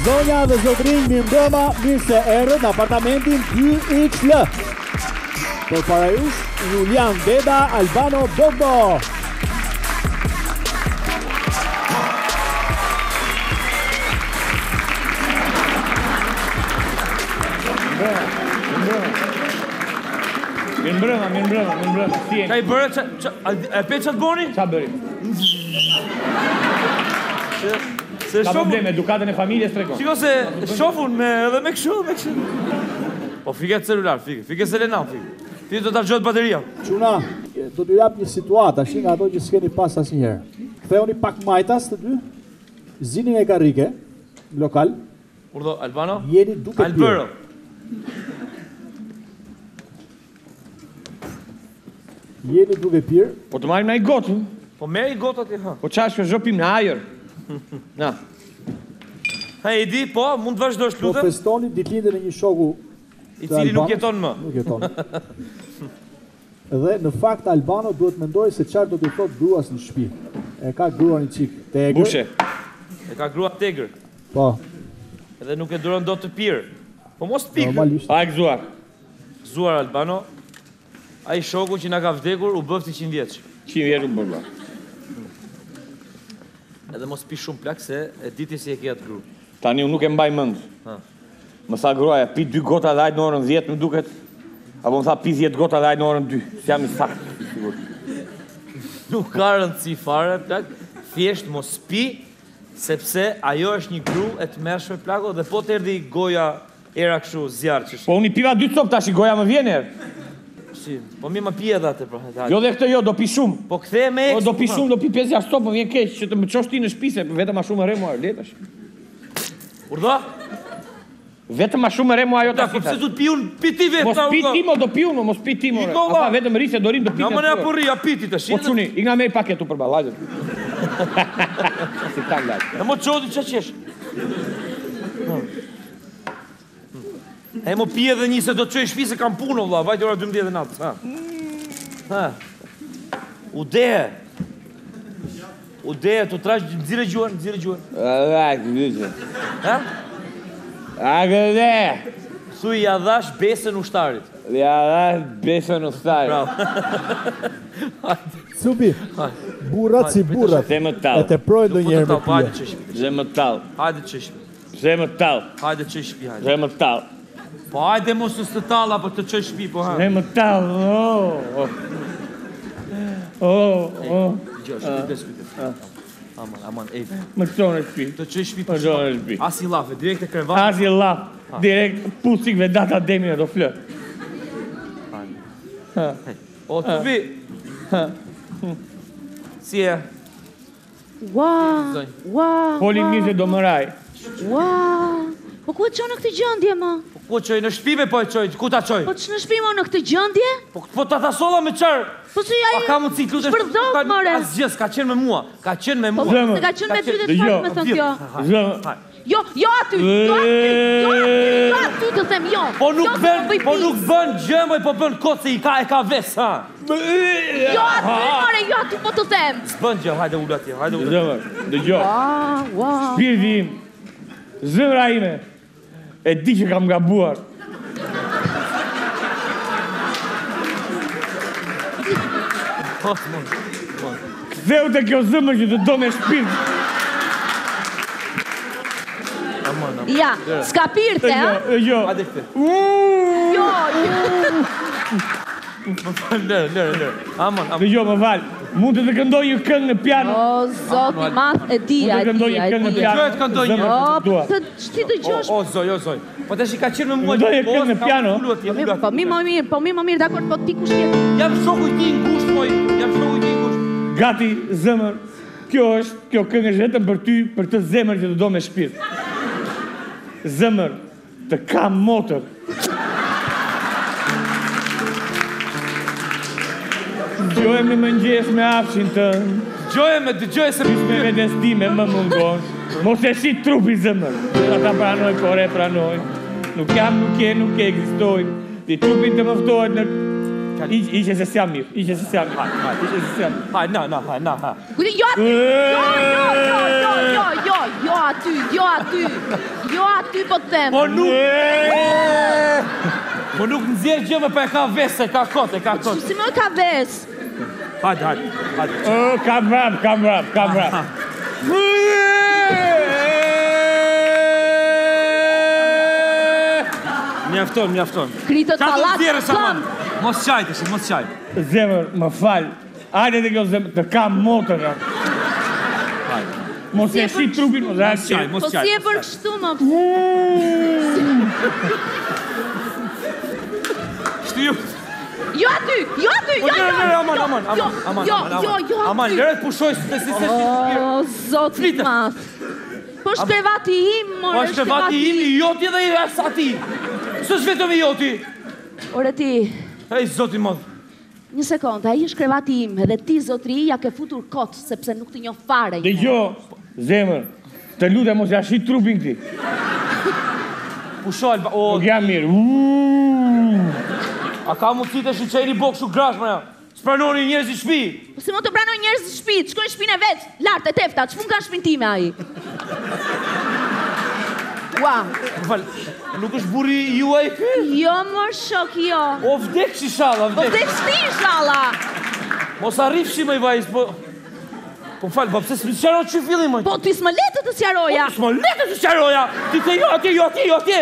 Zonja dhe zotrin, mirëmbrëma, mirë se erdhët në apartamentin 2XL. Për para jush, Julian Deda, Albano Bogdo. Mirëmbrëma. Ka i bërë, e pe që të boni? Qa bëri? Ka problem, edukatën e familjes trekon. Shiko se shofun edhe me këshu. Po fiket celular, fiket selenan, Ti do të argjot bateria. Quna, do t'ju jap një situatë, ashin nga ato që s'keni pas asnjëherë. Ktheuni pak majtas të dy, zini nga karrike, lokal. Urdo, Albano? Jeni duke pirë. Albero. Jeni duke pirë. Po të marim na i gotë. Po merr i gotat ti, ha. Po qash për zhopim në ajër. Na. Ha, e di, po, mund të vazhdojsh, Po lutem. festoni ditëlindjen e një shoku I cili nuk jeton më. Nuk jeton. Dhe në fakt Albano duhet mendoj se çfarë do t'i thotë gruas në shtëpi. E ka gruan një çik tegër. Bushe. E ka grua tegër. Po, Edhe nuk e duron dot të pirë. Po mos pikë. normalisht. Pa e gëzuar. Zuar Albano. Ai shoku që na ka vdekur u bëfti 100 vjeç. 100 vjetë u bërba. Edhe mos pi shumë plak se e diti si e ke atë gru. Tani unë nuk e mbaj mënd. Ha. Më tha gruaja, pi 2 gota dhe ajtë në orën 10 më duket. Apo më tha pi 10 gota dhe ajtë në orën 2. S'jam i saktë, sigur. Nuk ka rëndësi fare plak. Thjesht mos pi sepse ajo është një gru e të mërshme plako dhe po të erdi goja era kështu zjarë që Po unë i piva 2 copë tash i goja më vjen erë. shi. Po mi më pi edhe atë pra. Jo dhe këtë jo, do pi shumë. Po kthe me Po eks. do pi shumë, do pi 5-6 copë, më vjen keq që të më çosh ti në shtëpi se vetëm ma shumë e re mua, letash. Urdo? Vetëm ma shumë e re mua ajo Da, ta po pse fitash. du të pi unë piti vetë. Mos pi ti mo, do pi unë, mos pi ti mo. Iko, va. Ata vetëm rri se do rin do pi. Na më ne apo rria piti të Po shinë. çuni, igna me paketu për ballazh. Si ta lart. E mo qodi që qesh. E mo pi edhe një se do të qoj shpi se kam punë, vlla, vajtë ora 12 e natës, ha. Ha. Udeje, tu trash nxirë gjuhën. Ha? Agëde. Thuj ja dhash besën ushtarit. Ja dha besën ushtarit. Bravo. Supi, burrat si burrat. Zemë E tall. të projnë ndonjëherë me Hajde pije. që shpi. Zemë tall. Hajde që shpi. Zemë tall. Hajde që shpi, hajde. Zemë tall. Po hajde mos të talla për të që shpi, po ha. Zemë tall. Oh. Gjosh, kujdes. Aman, ej. Më çonë shtëpi. Të që shpi Më për çonë shtëpi. As i lafe, direkt e krevat. Asi laf. Direkt pusikve data demin do flë. O, të vi. Si e? Ua, Poli mirë se do më raj. po ku e qonë në këtë gjëndje, ma? Ku qoj në shpime po e qoj, ku ta qoj? Po që në shpi, ma, në këtë gjëndje? Po ta tasolla me qarë. Po si Pa ka ai mundësi të lutesh. shpërdhot, more. Asgjë, ka qenë me mua. Ka qenë me Po mua. Zemë. se ka qënë me ty dhe Jo, çfarë me thënë kjo? Zemë. Jo aty, jo aty të them, jo. Po nuk Jo, bën, bëj po pis. nuk bën gjë, po bën kot se e ka ves, ha. Jo aty, more, jo aty po të them. S'bën gjë, hajde ul atje, hajde ul. Zemë. Dëgjoj. Ua. Shpirti im. Zemra ime. E di që kam gabuar. Ktheu te kjo zemër që të do me shpirt. Ja, s'ka pirte, ha? Jo. Hajde këtë. Jo. Lërë. Aman. Dëgjoj, më val. Mund të të këndoj një këngë në piano. O, zoti math e dia, Mund të këndoj një këngë në piano. Dëgjoj të këndoj një. Zemër O, që të dua. ti dëgjosh. O, zoj. Po tash i ka qenë me mua. Këndoj një këngë në piano. Po mi më mirë, dakor, po ti kush je? Jam shoku i ti në kusht, moj. Gati, zemër. Kjo këngë është vetëm për ty, për të zemër që të do me shpirt. Zemër, të kam motër. Dëgjohem në mëngjes me afshin tënë. Dëgjoj se Me vetes time më mungon. Mos e si trupi zemër. Ata pranoj, por e pranoj. Nuk ekzistoj. Ti trupin të mëftohet në... Iqe se s'jam mirë. Haj, na. Kujtë, jo aty! Jo aty! Jo aty po të them. Po nuk nëzirë gjë me pa e ka vesë, e ka kote, e ka kote. Si më ka ves? Hajde. Kam rap. Mjafton. Kritët pallat kam. Mos qaj. Zemër, më falë. Hajde dhe kjo zemër, të kam motër. Mos e shi trupin, mos e shi. Po si e për kështu më? Shtiu. Jo aty. Aman, lërët pushoj se si se O, zoti madh. Po shkrevati im, Po shkrevati im, i joti dhe i asati. Së vetëm i joti. Ore ti, Ej, zoti madh. një sekundë, ai është krevati im, edhe ti zotri ja ke futur kot, sepse nuk të njoh fare. Dhe jo, zemër, të lutem mos ja shi trupin këti. Pushoj, Nuk jam mirë. A ka mundësi të shqeni bok shu grash, mëja? S'pranoni njerëz i shpi? Po si mund të pranoj njerëz në shtëpi, shkoj në shtëpinë e vet, lart e tefta, ç'mund ka shtëpinë time ai? Ua, Nuk është burri juaj ky? jo më shok, jo. O vdek shishalla, Po vdek shpi, inshallah. Mos arrifshi më i vajz, po fal, po pse s'më sqaron çu fillim më? Po ti s'më letë të sqaroja. S'më letë të sqaroja. Ti the jo atje.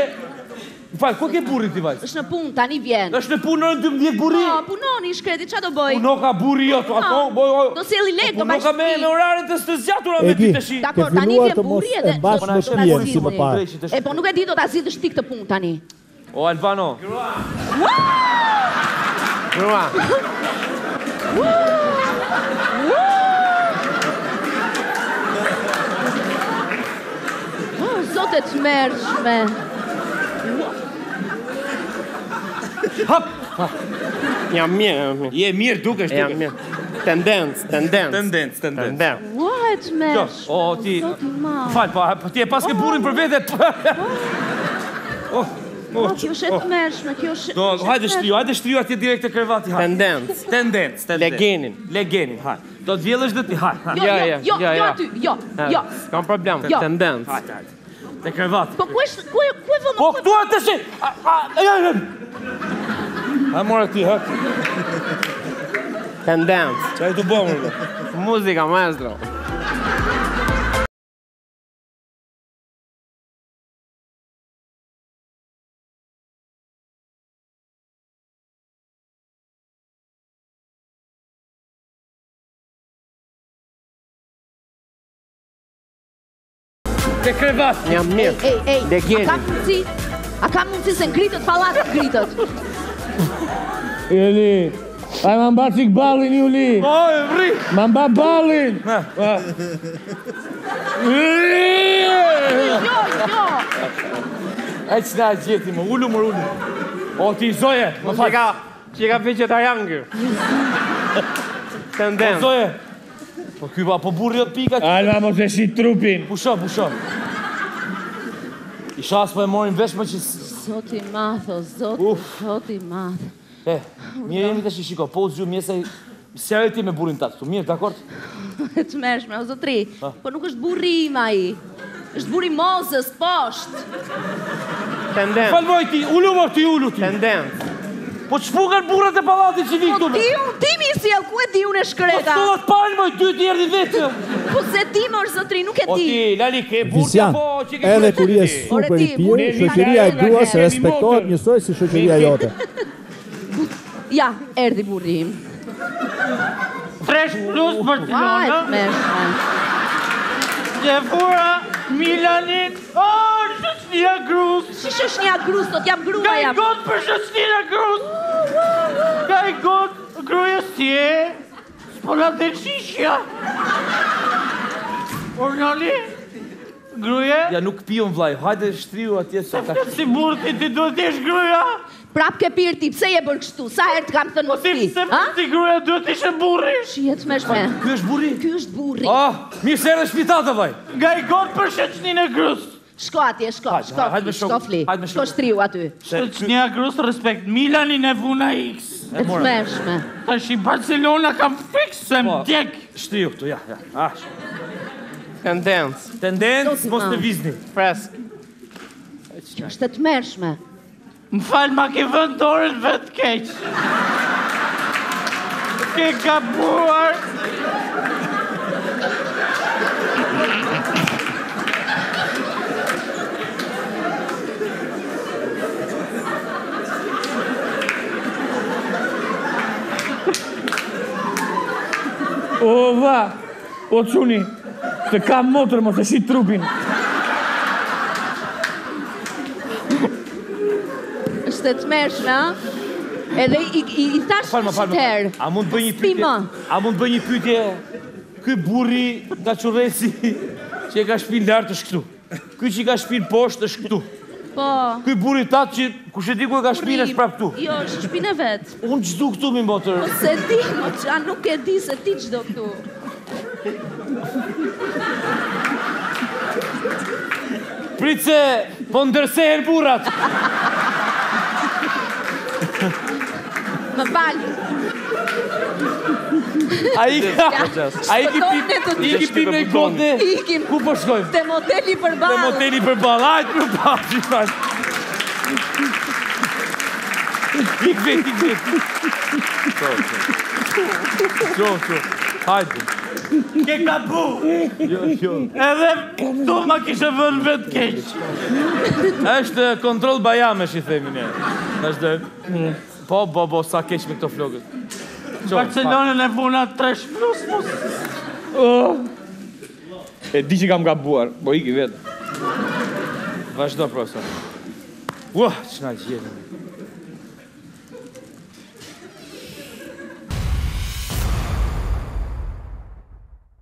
Fal, ku ke burrin ti vajz? Është në punë, tani vjen. Është në punë në 12 burri. Po, punoni, shkreti, ç'a do bëj? Puno ka burri jot, ato, Do sjelli lek, do Puno ka me oraret të zgjatura me ty tash. Dakor, Ke tani filluar vjen të mos burri e edhe mbash do në ta shtëpi zgjidhni. si më parë. E po nuk e di do ta zgjidhësh ti këtë punë tani. O Albano. Grua. Zote të mërshme. Hap. Jam mirë. Je mirë dukesh. Jam mirë. Tendencë. Tendencë. Ua, e të mërshme. O ti. Zoti ma. Fal, po ti e pas ke burrin për vete. Kjo është e të mërshme, kjo është... Do, hajde shtriu atje direkt te krevati, hajde. Tendencë. Legenin. Hajde. Do të vjellësh dhe ti, hajde. Jo, aty, jo. S'kam problem, Jo. tendencë. Hajde. Te krevati. Po ku e vëmë? Po këtu atë shi. A mora ti, ha. Tendencë. Çaj të bëmë. Muzika, maestro. Te krevati. Jam mirë. Ej, Legenin. a ka mundësi se ngritët pallatit ngritët? Juli, a ma mba qik balin, Juli. Oj, vri. Ma mba balin. Jo. Ai çna gjeti më, ulu. O ti Zoje, më fal. Që ka vegetarian kë. Tendencë. Zoje. Po ky po burri jot pika. Alma mos e shi trupin. Pusho. I shas po e morin vesh më që... Zoti madh, zoti madh. Mirë jemi tash shiko, po zgju mjesa seri ti me burrin tat. Mirë, dakord? E të mërshme, o zotri. Po nuk është burri im ai. Është burri Mozës, poshtë. Tendencë. Falvoj ti, ulu ti. Tendencë. Po çfugar burrat e pallatit që vin Po këtu? ti mi sjell, ku e di unë Po shkreta? thot parë më dy ti erdhi vetëm. Po se ti më është zotri, nuk e O di. ti, Lali, ke burrë Visian, po që ke edhe kur je ti. super i ti, pirë, burri, shoqëria e nga gruas jemi respektohet motër. njësoj si shoqëria jote. Ja, erdhi burri im. Fresh plus Ua, e Barcelona. të mërshme. Që fura Milanin. O, shëshnia grus. Si është një grus, do t'jam grua jam. got për shëshnia grus. Ka i got grujës tje. S'pona të qishja. Ornali. Gruje. Ja nuk pion vllai, hajde shtriu atje sa ka. Si burti ti duhet t'jesh gruja. Prap ke pirë ti, pse je bërë kështu? Sa herë të kam thënë mos pi? Ha? Si gruja duhet t'ishe burri. Shihet të mërshme. Ky është burri. Ky është burri. Mirë se erdhe shpitata vllai. Nga i got për shëshnin e grus. Shko atje, shko hajde me shok. fli. Hajde me shok. Shko shtriu aty. Shëshnia grus respekt Milanin e vuna X. E të mërshme. Tash i Barcelona kam fix se m'djek. Shtriu këtu, ja. Tendencë. Tendencë, mos të vizni. Fresk. Është të tmerrshme. Më falë, ma ke vënd dorën vetë keq. Ke gabuar. O, va, o quni, të kam motër, mos e shi trupin. Është të tmerrshme, a? Edhe i thash qëtëherë. A mund bëj një pyetje? A mund bëj një pyetje? Ky burri nga Çurresi që e ka shtëpinë lart është këtu. Ky që ka shtëpinë poshtë është këtu. Po. Ky burri tat që kush e di ku e ka shtëpinë është prapë këtu. Jo, është shtëpinë e vet. Unë çdo këtu mi mbotër. Po se di, a nuk e di se ti çdo këtu. Pritse, po ndërsehen burrat. Më fal. Ai ki në kote. Ikim. Ku po shkojmë? Te moteli përballë. Te moteli përballë. Hajde për ballë. Ik vet. Ço. Hajde. Ke gabu. Jo. Edhe do ma kishe vënë vetë keq. Është kontroll bajamesh i themi ne. Është po, sa keq me këto flokët. Barcelonën e vuna 3 plus. E di që kam gabuar, po iki vetë. Vazhdo, profesor. Ua, ç'na gjeni.